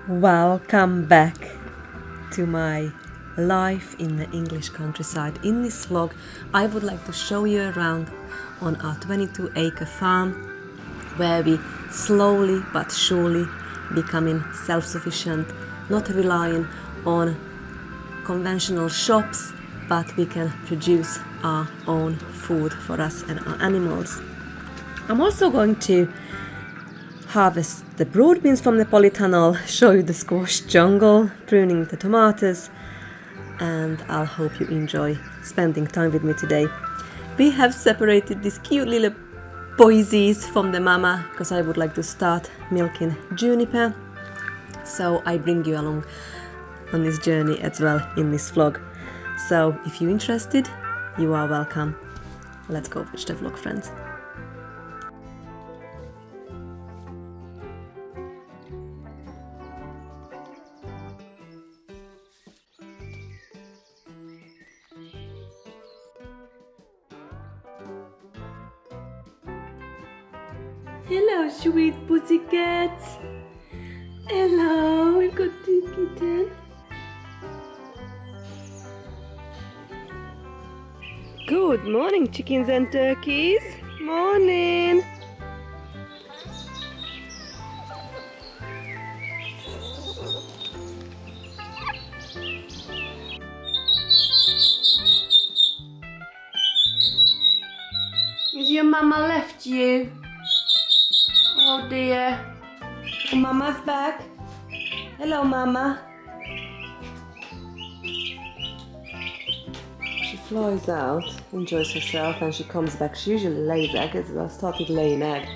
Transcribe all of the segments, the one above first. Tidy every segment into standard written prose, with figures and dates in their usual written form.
Welcome back to my life in the English countryside. In this vlog, I would like to show you around on our 22-acre farm where we slowly but surely becoming self-sufficient, not relying on conventional shops, but we can produce our own food for us and our animals. I'm also going to harvest the broad beans from the polytunnel, show you the squash jungle, pruning the tomatoes, and I'll hope you enjoy spending time with me today. We have separated these cute little boysies from the mama because I would like to start milking Juniper, so I bring you along on this journey as well in this vlog. So if you're interested, you are welcome. Let's go watch the vlog, friends. Hello, sweet pussycat. Hello, we've got two kittens. Good morning, chickens and turkeys. Morning. Has your mama left you? Oh dear. Oh, mama's back. Hello, mama. She flies out, enjoys herself, and she comes back. She usually lays eggs. I started laying egg.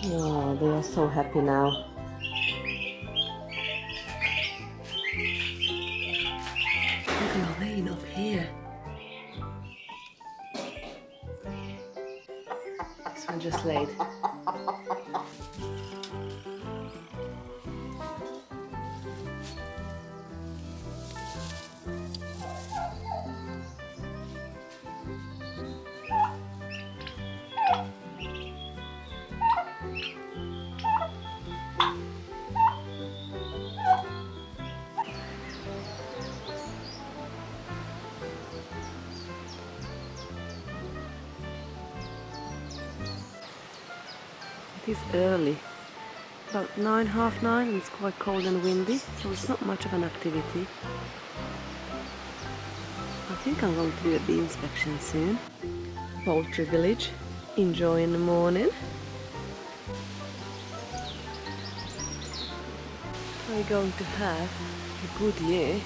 Oh, they are so happy now. Look, they are laying up here. This one just laid. It is early, about 9, half 9, and it's quite cold and windy, so it's not much of an activity. I think I'm going to do a bee inspection soon. Poultry village, enjoying the morning. We're going to have a good year,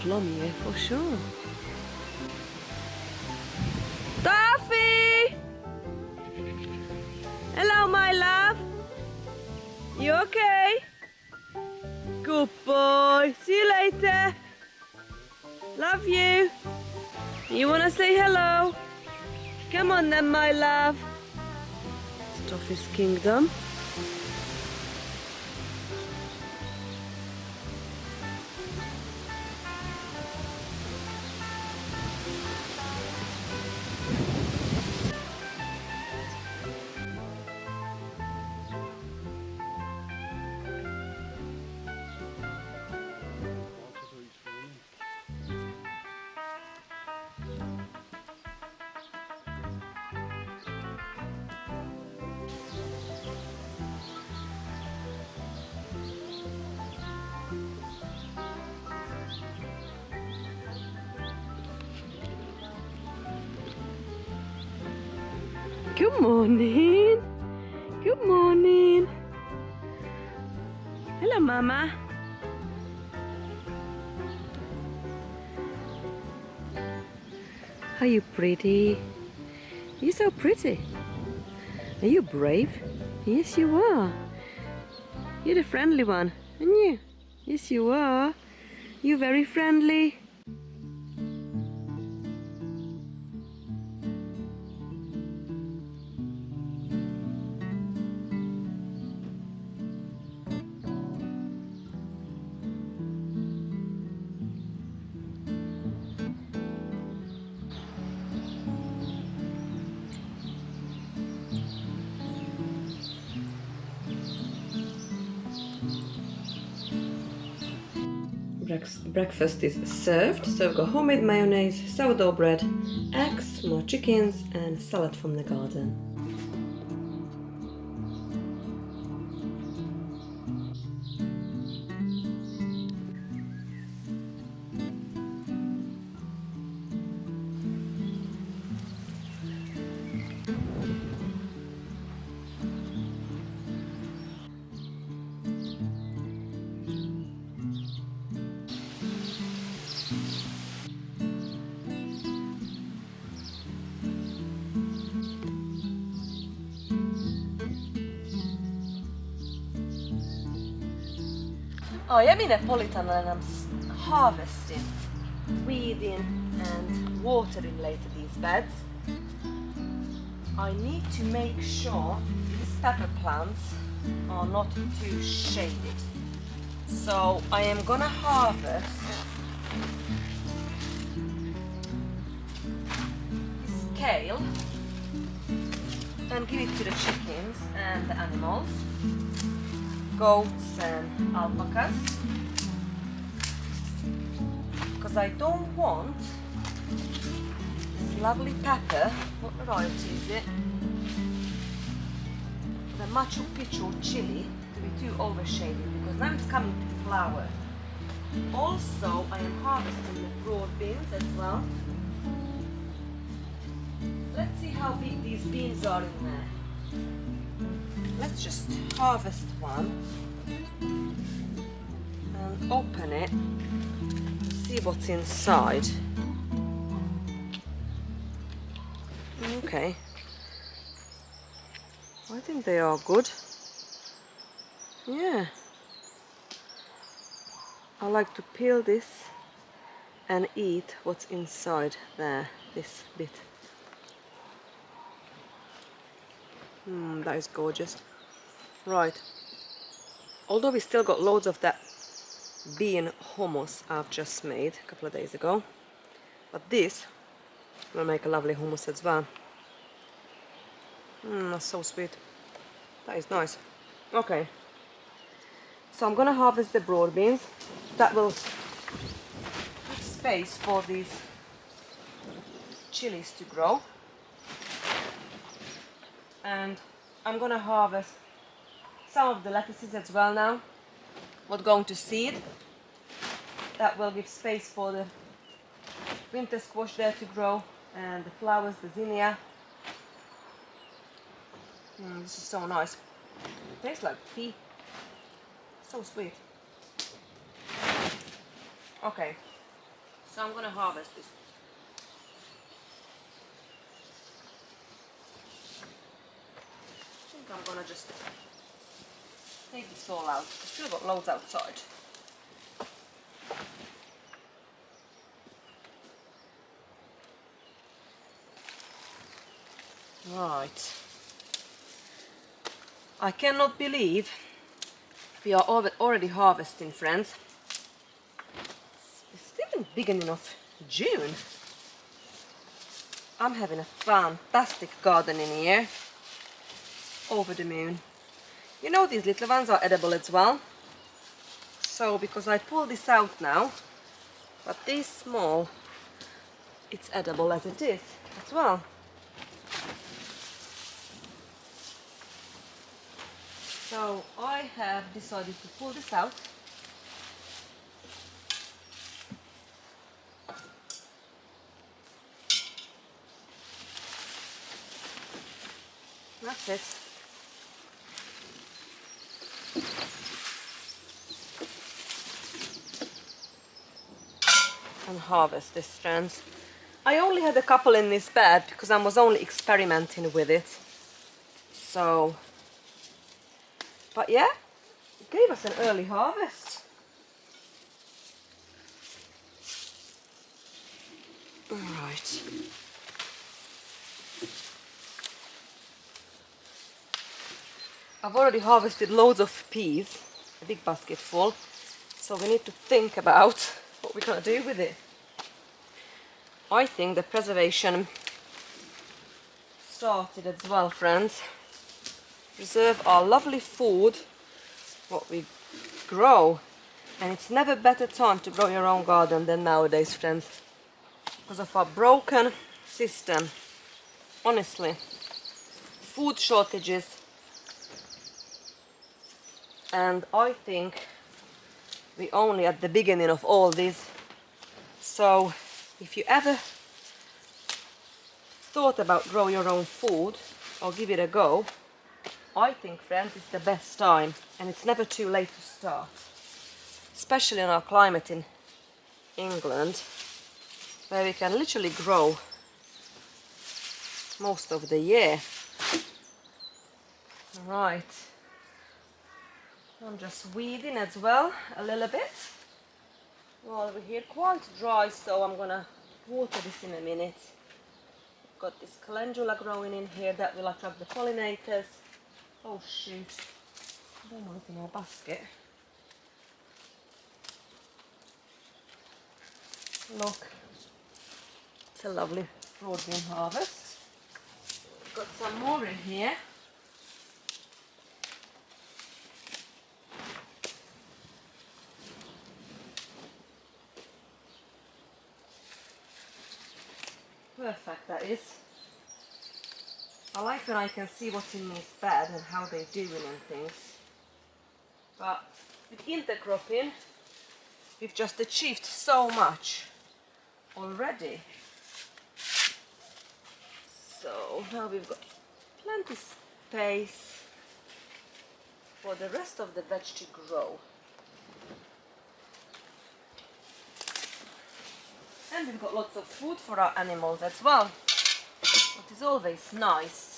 plum year for sure. Duffy! Hello, my love. You okay? Good boy. See you later. Love you. You wanna say hello? Come on then, my love. Duffy's kingdom. Good morning. Good morning. Hello, Mama. Are you pretty? You're so pretty. Are you brave? Yes, you are. You're the friendly one, aren't you? Yes, you are. You're very friendly. breakfast is served. So we've got homemade mayonnaise, sourdough bread, eggs, more chickens, and salad from the garden. Oh, I'm in a Polytunnel and I'm harvesting, weeding and watering later these beds. I need to make sure these pepper plants are not too shaded. So I am gonna harvest this kale and give it to the chickens and the animals, goats and alpacas, because I don't want this lovely pepper, what variety is it? The Machu Picchu chili to be too overshaded, because now it's coming to flower. Also, I am harvesting the broad beans as well. Let's see how big these beans are in there. Let's just harvest one and open it, see what's inside. Okay, I think they are good. Yeah, I like to peel this and eat what's inside there, this bit. That is gorgeous. Right, although we still got loads of that bean hummus I've just made a couple of days ago, but this will make a lovely hummus as well. That's so sweet. That is nice. Okay, so I'm gonna harvest the broad beans. That will give space for these chilies to grow. And I'm gonna harvest some of the lettuces as well now. We're going to seed. That will give space for the winter squash there to grow, and the flowers, the zinnia. This is so nice. It tastes like tea. So sweet. Okay, so I'm gonna harvest this. I think I'm gonna just take this all out. I've still got loads outside. Right. I cannot believe we are already harvesting, friends. It's still big enough June. I'm having a fantastic garden in here. Over the moon. You know, these little ones are edible as well. So because I pull this out now, but these small, it's edible as it is as well. So I have decided to pull this out. That's it. And harvest this, friends. I only had a couple in this bed because I was only experimenting with it. So, but yeah, it gave us an early harvest. All right. I've already harvested loads of peas, a big basket full, so we need to think about what we're going to do with it. I think the preservation started as well, friends. Preserve our lovely food, what we grow, And it's never better time to grow your own garden than nowadays, friends. Because of our broken system. Honestly. Food shortages. And I think we're only at the beginning of all this. So if you ever thought about grow your own food or give it a go, I think, friends, it's the best time, and it's never too late to start. Especially in our climate in England, where we can literally grow most of the year. Right. I'm just weeding as well a little bit. Well, we're here quite dry, so I'm gonna water this in a minute. Got this calendula growing in here that will attract the pollinators. Oh shoot, I don't know what's in our basket. Look, it's a lovely broad bean harvest. Got some more in here. Perfect, that is. I like when I can see what's in this bed and how they're doing and things. But with intercropping, we've just achieved so much already. So now we've got plenty space for the rest of the veg to grow. And we've got lots of food for our animals as well, which is always nice.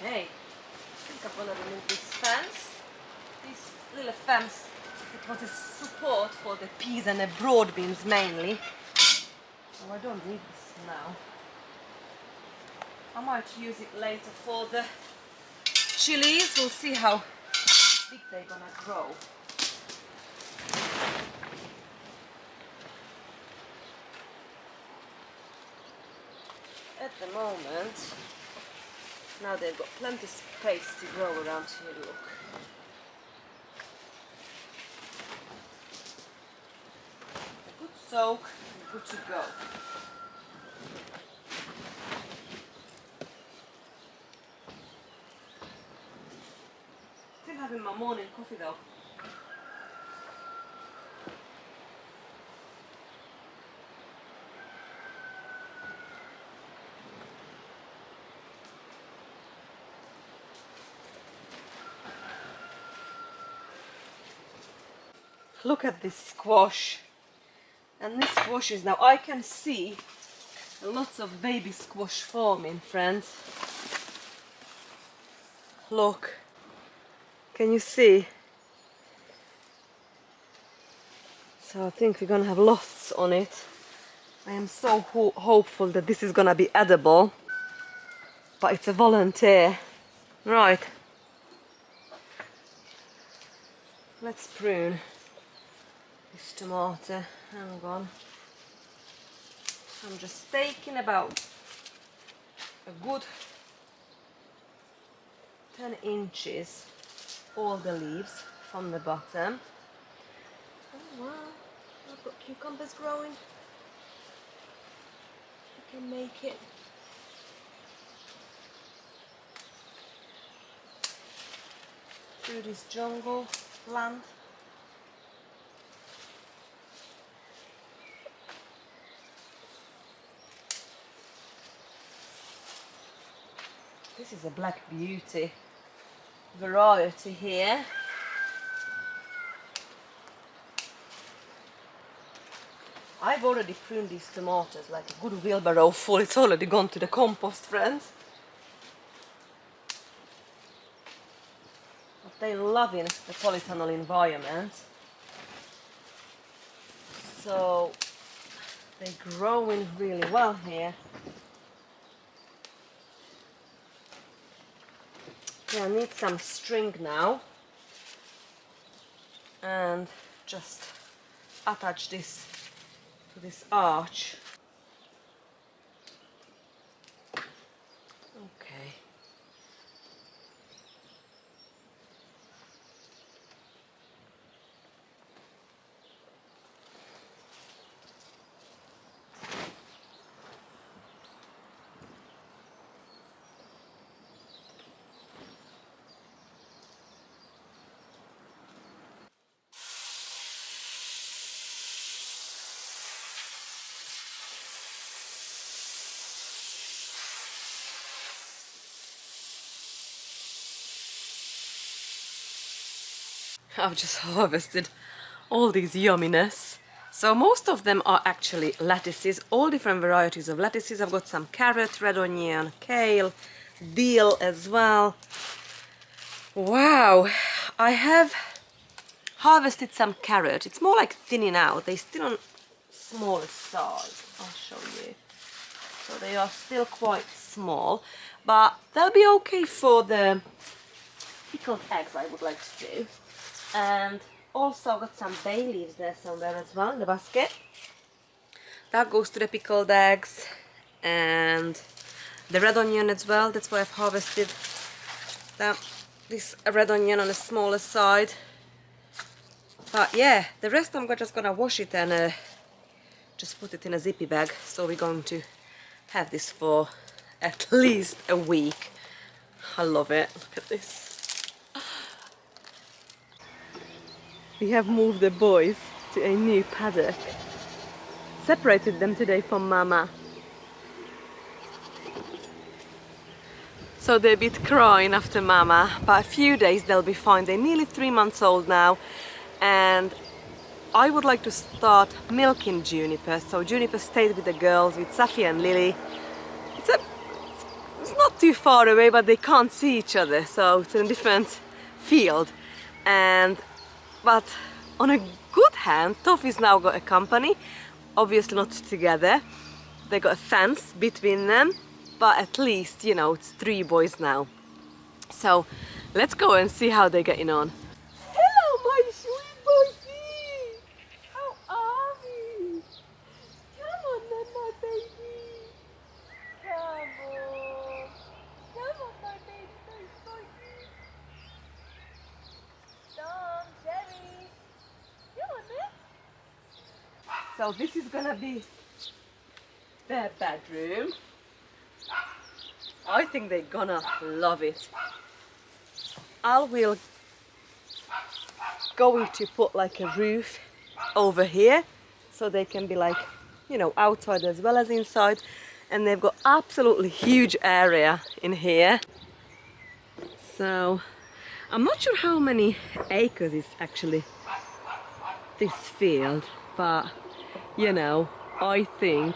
Okay, I think I'm gonna remove this fence. This little fence, it was a support for the peas and the broad beans mainly. So I don't need this now. I might use it later for the chilies. We'll see how big they're gonna grow. At the moment, now they've got plenty of space to grow around here, look. A good soak and good to go. Still having my morning coffee though. Look at this squash. And this squash is now, I can see lots of baby squash forming, friends. Look. Can you see? So I think we're gonna have lots on it. I am so hopeful that this is gonna be edible. But it's a volunteer. Right. Let's prune this tomato. Hang on. I'm just taking about a good 10 inches all the leaves from the bottom. Oh wow, I've got cucumbers growing. You can make it. Through this jungle land. This is a black beauty variety here. I've already pruned these tomatoes like a good wheelbarrow full. It's already gone to the compost, friends. But they're loving the polytunnel environment. So they're growing really well here. Yeah, I need some string now. and just attach this to this arch. Okay. I've just harvested all these yumminess. So most of them are actually lettuces, all different varieties of lettuces. I've got some carrot, red onion, kale, dill as well. Wow, I have harvested some carrot. It's more like thinning out. They're still on smaller size. I'll show you. So they are still quite small, but they'll be okay for the pickled eggs I would like to do. And also got some bay leaves there somewhere as well in the basket. That goes to the pickled eggs, and the red onion as well. That's why I've harvested this red onion on the smaller side. But yeah, the rest I'm just gonna wash it and just put it in a zippy bag. So we're going to have this for at least a week. I love it. Look at this. We have moved the boys to a new paddock. Separated them today from Mama. So they're a bit crying after Mama, but a few days they'll be fine. They're nearly 3 months old now, and I would like to start milking Juniper. So Juniper stayed with the girls, with Safi and Lily. It's not too far away, but they can't see each other, so it's in a different field. But on a good hand, Toffee's now got a company, obviously not together. They got a fence between them, but at least, you know, it's 3 boys now. So let's go and see how they're getting on. Hello, my sweet boys! How are you? Come on then, my baby. Come on. Come on, my baby boys. Tom, Jerry. Come on then. So this is gonna be their bedroom. I think they're gonna love it. I will going to put like a roof over here so they can be like, you know, outside as well as inside. And they've got absolutely huge area in here. So I'm not sure how many acres is actually this field, but you know, I think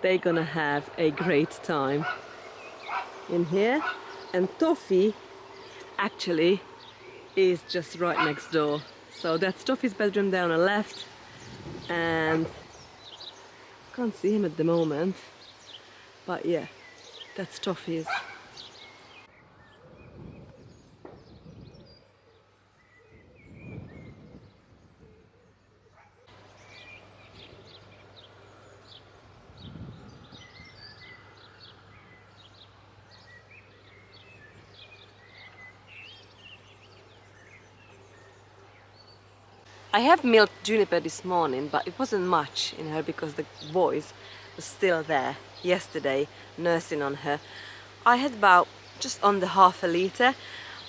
they're gonna have a great time in here. And Toffee actually is just right next door. So that's Toffee's bedroom there on the left, and can't see him at the moment, but yeah, that's Toffee's. I have milked Juniper this morning, but it wasn't much in her because the boys were still there yesterday nursing on her. I had about just under half a litre,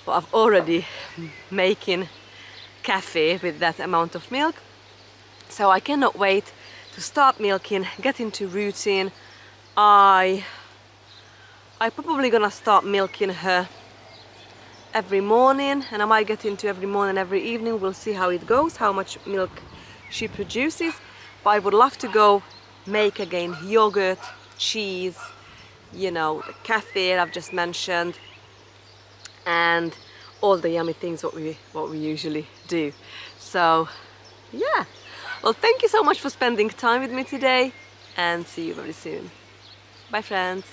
but I've already making cafe with that amount of milk. So I cannot wait to start milking, get into routine. I probably gonna start milking her every morning, and I might get into every morning, every evening. We'll see how it goes, how much milk she produces. But I would love to go make again yogurt, cheese, you know, the kefir I've just mentioned, and all the yummy things what we usually do. So yeah, well, thank you so much for spending time with me today, and see you very soon. Bye friends.